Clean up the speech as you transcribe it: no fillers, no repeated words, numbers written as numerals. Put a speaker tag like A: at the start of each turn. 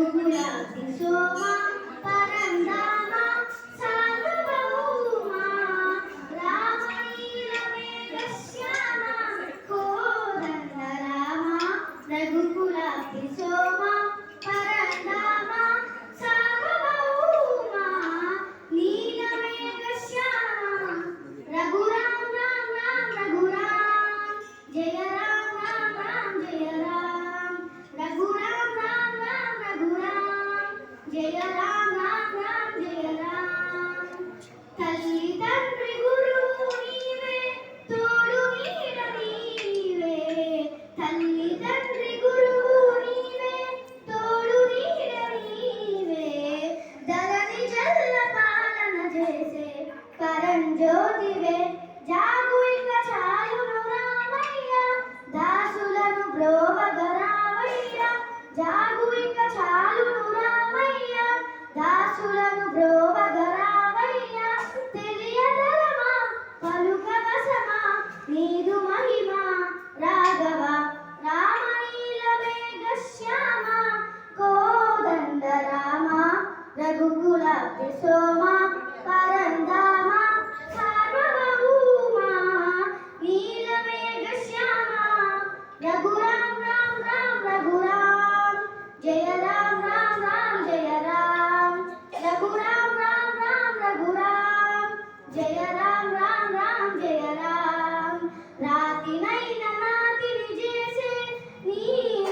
A: రఘుకులాది సోమ పరంధామ సార్వభౌమ రామలీల మేఘశ్యామ కోదండ రామ రఘుకులాది సోమ పరంధామ సార్వభౌమ నీల మేఘశ్యామ రఘురామ రామ రామ రఘురామ జయ రామ రామ రామ జయ రామ రఘురామ రామ రామ రఘురామ జయ రామ రామ రామ జయ రామ తల్లి తండ్రి గురువు నీవే తోడు నీడ నీవే తల్లి తండ్రి గురువు నీవే తోడు నీడ నీవే ధరణి జల్ల పాలన చేసే పరంజ్యోతివే జాగు ఇక చాలును రామయ్య దాసులను బ్రోవగరామయ్య జాగు ఇక చాలును రామయ్య దాసులను బ్రోవగరామయ్య తెలియదరమా పలుకవసమా నీదు మహిమ రాఘవ రామలీల మేఘశ్యామ కోదండ రామ రఘుకులాది సోమ